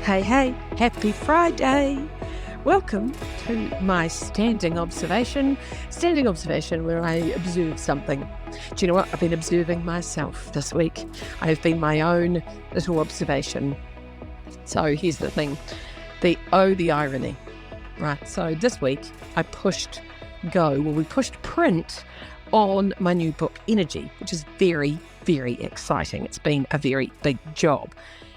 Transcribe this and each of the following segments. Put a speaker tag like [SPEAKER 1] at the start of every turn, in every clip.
[SPEAKER 1] Hey, hey, happy Friday. Welcome to my standing observation where I observe something. Do you know what? I've been observing myself this week. I have been my own little observation. So here's the thing, the irony, right? So this week we pushed print on my new book, Energy, which is very, very exciting. It's been a very big job.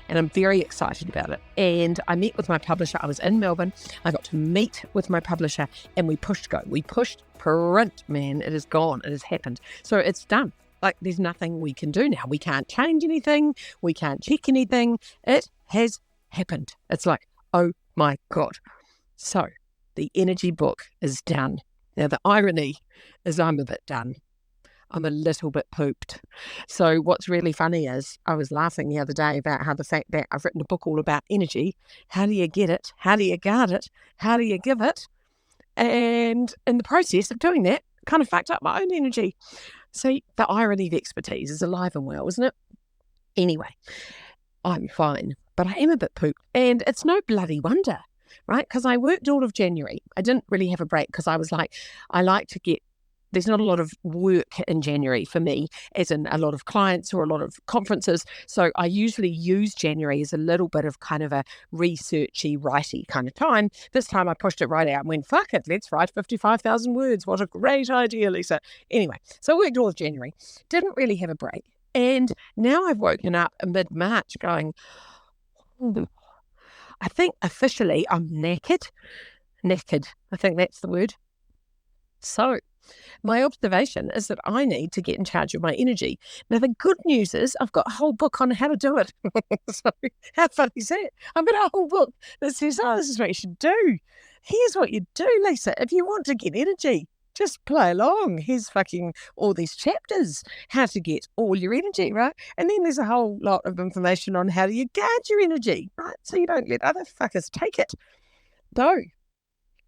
[SPEAKER 1] And I'm very excited about it. And I met with my publisher. I was in Melbourne. I got to meet with my publisher and we pushed go. We pushed print, man. It is gone. It has happened. So it's done. Like there's nothing we can do now. We can't change anything. We can't check anything. It has happened. It's like, oh my God. So the Energy book is done. Now the irony is I'm a bit done. I'm a little bit pooped. So what's really funny is I was laughing the other day about how the fact that I've written a book all about energy. How do you get it? How do you guard it? How do you give it? And in the process of doing that, kind of fucked up my own energy. See, the irony of expertise is alive and well, isn't it? Anyway, I'm fine, but I am a bit pooped. And it's no bloody wonder, right? Because I worked all of January. I didn't really have a break because I was like, there's not a lot of work in January for me, as in a lot of clients or a lot of conferences. So I usually use January as a little bit of kind of a researchy, writey kind of time. This time I pushed it right out and went, fuck it, let's write 55,000 words. What a great idea, Lisa. Anyway, so I worked all of January. Didn't really have a break. And now I've woken up in mid-March going, I think officially I'm knackered. Knackered, I think that's the word. So my observation is that I need to get in charge of my energy. Now, the good news is I've got a whole book on how to do it. So how funny is that? I've got a whole book that says, oh, this is what you should do. Here's what you do, Lisa. If you want to get energy, just play along. Here's fucking all these chapters, how to get all your energy, right? And then there's a whole lot of information on how do you guard your energy, right? So you don't let other fuckers take it. Though,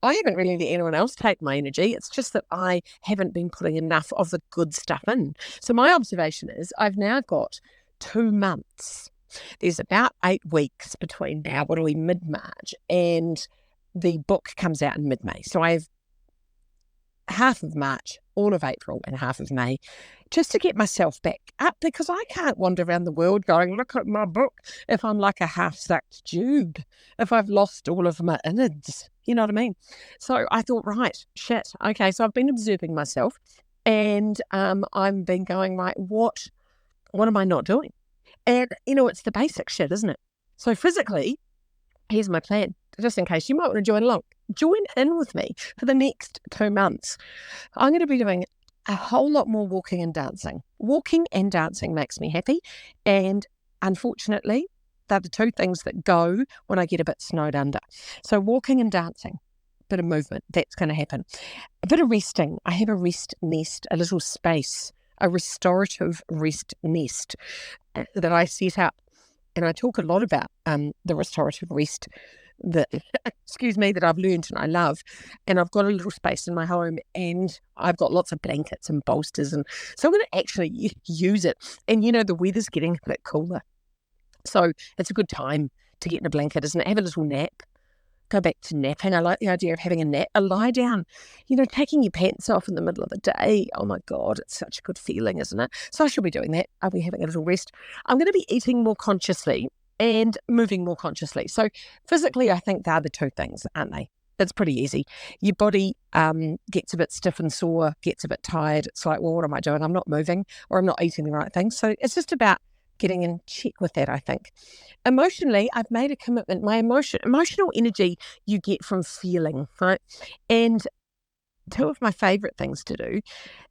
[SPEAKER 1] I haven't really let anyone else take my energy. It's just that I haven't been putting enough of the good stuff in. So my observation is I've now got 2 months. There's about 8 weeks between now, what are we, mid-March, and the book comes out in mid-May. So I have half of March, all of April and half of May, just to get myself back up, because I can't wander around the world going, look at my book, if I'm like a half-sucked tube, if I've lost all of my innards. You know what I mean? So I thought, right, shit. Okay, so I've been observing myself and I've been going, right, what am I not doing? And, it's the basic shit, isn't it? So physically, here's my plan, just in case you might want to join along. Join in with me for the next 2 months. I'm going to be doing a whole lot more walking and dancing. Walking and dancing makes me happy. And unfortunately, they're the 2 things that go when I get a bit snowed under. So walking and dancing, a bit of movement, that's going to happen. A bit of resting. I have a rest nest, a little space, a restorative rest nest that I set up. And I talk a lot about the restorative rest that I've learned and I love. And I've got a little space in my home and I've got lots of blankets and bolsters. And so I'm going to actually use it. And the weather's getting a bit cooler. So it's a good time to get in a blanket, isn't it? Have a little nap. Go back to napping. I like the idea of having a nap, a lie down, taking your pants off in the middle of the day. Oh my God, it's such a good feeling, isn't it? So I should be doing that. I'll be having a little rest. I'm going to be eating more consciously and moving more consciously. So physically, I think they're the 2 things, aren't they? It's pretty easy. Your body gets a bit stiff and sore, gets a bit tired. It's like, well, what am I doing? I'm not moving or I'm not eating the right things. So it's just about getting in check with that, I think. Emotionally, I've made a commitment. My emotional energy you get from feeling, right? And 2 of my favourite things to do,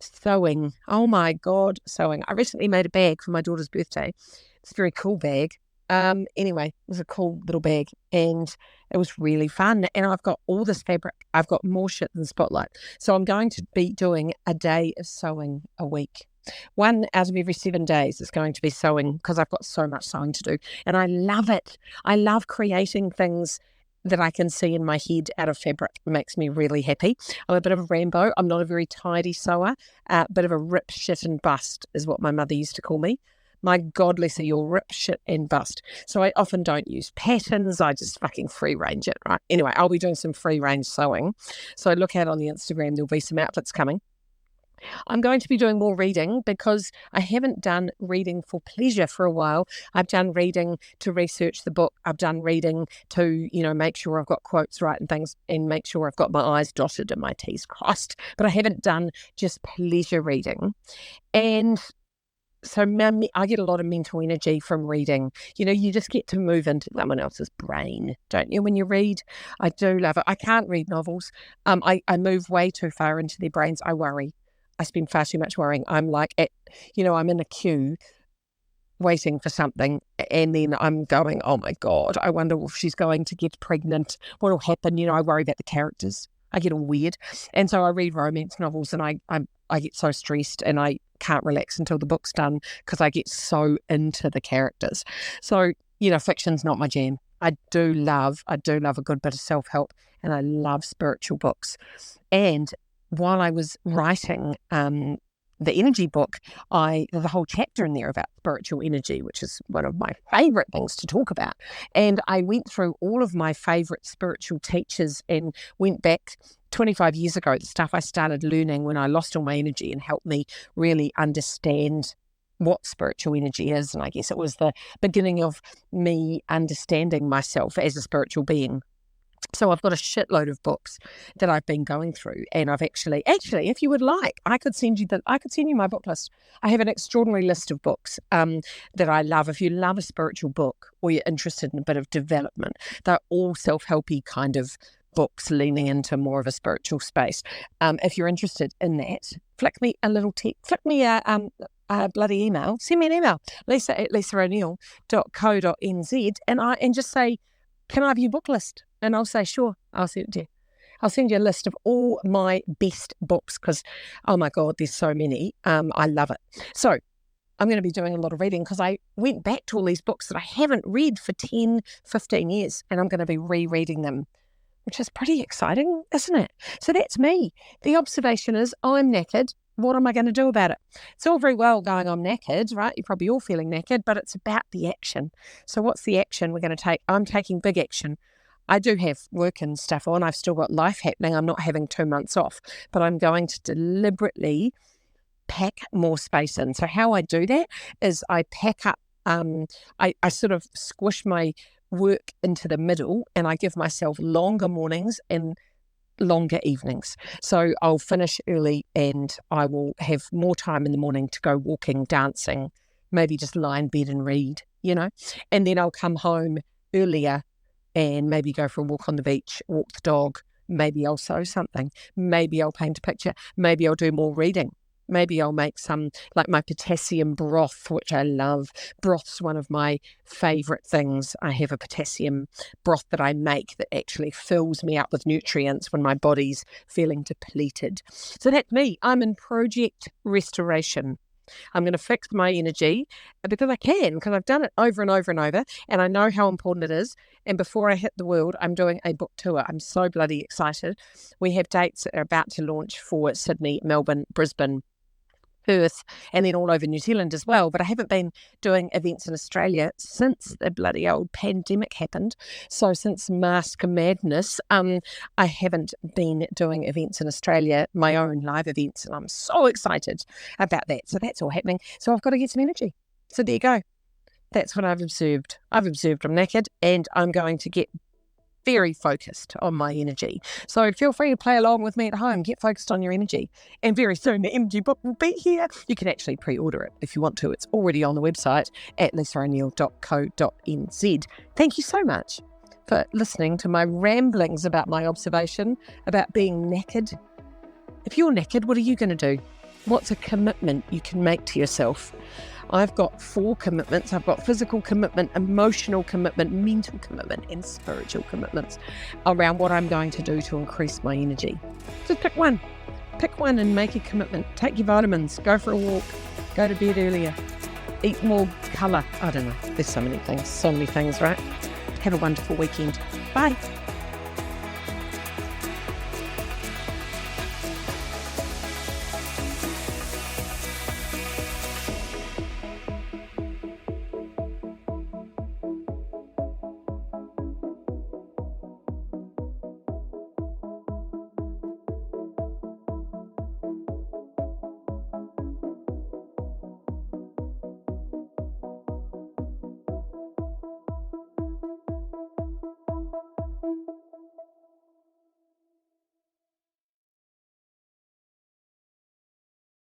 [SPEAKER 1] sewing. Oh my God, sewing. I recently made a bag for my daughter's birthday. It's a very cool bag. Anyway, it was a cool little bag and it was really fun. And I've got all this fabric. I've got more shit than Spotlight. So I'm going to be doing a day of sewing a week. 1 out of every 7 days is going to be sewing because I've got so much sewing to do. And I love it. I love creating things that I can see in my head out of fabric. It makes me really happy. I'm a bit of a Rambo. I'm not a very tidy sewer. Bit of a rip, shit and bust is what my mother used to call me. My God, Lisa, you'll rip shit and bust. So I often don't use patterns. I just fucking free range it, right? Anyway, I'll be doing some free range sewing. So look out on the Instagram. There'll be some outfits coming. I'm going to be doing more reading because I haven't done reading for pleasure for a while. I've done reading to research the book. I've done reading to, make sure I've got quotes right and things, and make sure I've got my I's dotted and my T's crossed. But I haven't done just pleasure reading. And so I get a lot of mental energy from reading. You just get to move into someone else's brain, don't you, when you read? I do love it. I can't read novels. I move way too far into their brains. I worry. I spend far too much worrying. I'm like, I'm in a queue waiting for something, and then I'm going, oh my God, I wonder if she's going to get pregnant. What will happen? I worry about the characters. I get all weird. And so I read romance novels, and I get so stressed, and I can't relax until the book's done because I get so into the characters. So, fiction's not my jam. I do love a good bit of self-help, and I love spiritual books. And while I was writing the energy book, there's a whole chapter in there about spiritual energy, which is one of my favourite things to talk about. And I went through all of my favourite spiritual teachers and went back 25 years ago, the stuff I started learning when I lost all my energy, and helped me really understand what spiritual energy is. And I guess it was the beginning of me understanding myself as a spiritual being. So I've got a shitload of books that I've been going through, and I've actually, if you would like, I could send you my book list. I have an extraordinary list of books that I love. If you love a spiritual book, or you're interested in a bit of development, they're all self-helpy kind of books leaning into more of a spiritual space. If you're interested in that, flick me a bloody email. Send me an email, lisa@lisaoneal.co.nz, and just say, can I have your book list? And I'll say, sure, I'll send it to you. I'll send you a list of all my best books because, oh my God, there's so many. I love it. So I'm going to be doing a lot of reading because I went back to all these books that I haven't read for 10, 15 years, and I'm going to be rereading them, which is pretty exciting, isn't it? So that's me. The observation is, I'm knackered. What am I going to do about it? It's all very well going, I'm knackered, right? You're probably all feeling knackered, but it's about the action. So what's the action we're going to take? I'm taking big action. I do have work and stuff on. I've still got life happening. I'm not having 2 months off, but I'm going to deliberately pack more space in. So how I do that is I pack up, I sort of squish my work into the middle, and I give myself longer mornings and longer evenings. So I'll finish early, and I will have more time in the morning to go walking, dancing, maybe just lie in bed and read, and then I'll come home earlier and maybe go for a walk on the beach, walk the dog. Maybe I'll sew something. Maybe I'll paint a picture. Maybe I'll do more reading. Maybe I'll make some, like my potassium broth, which I love. Broth's one of my favourite things. I have a potassium broth that I make that actually fills me up with nutrients when my body's feeling depleted. So that's me. I'm in project restoration. I'm going to fix my energy because I've done it over and over and over, and I know how important it is. And before I hit the world, I'm doing a book tour. I'm so bloody excited. We have dates that are about to launch for Sydney, Melbourne, Brisbane, Perth, and then all over New Zealand as well. But I haven't been doing events in Australia since the bloody old pandemic happened. So since Mask Madness, I haven't been doing events in Australia, my own live events, and I'm so excited about that. So that's all happening. So I've got to get some energy. So there you go. That's what I've observed. I'm knackered, and I'm going to get very focused on my energy. So feel free to play along with me at home. Get focused on your energy. And very soon the energy book will be here. You can actually pre-order it if you want to. It's already on the website at lisaoneal.co.nz. Thank you so much for listening to my ramblings about my observation about being knackered. If you're knackered, what are you going to do? What's a commitment you can make to yourself? I've got 4 commitments. I've got physical commitment, emotional commitment, mental commitment, and spiritual commitments around what I'm going to do to increase my energy. Just pick one. Pick one and make a commitment. Take your vitamins. Go for a walk. Go to bed earlier. Eat more colour. I don't know. There's so many things, right? Have a wonderful weekend. Bye.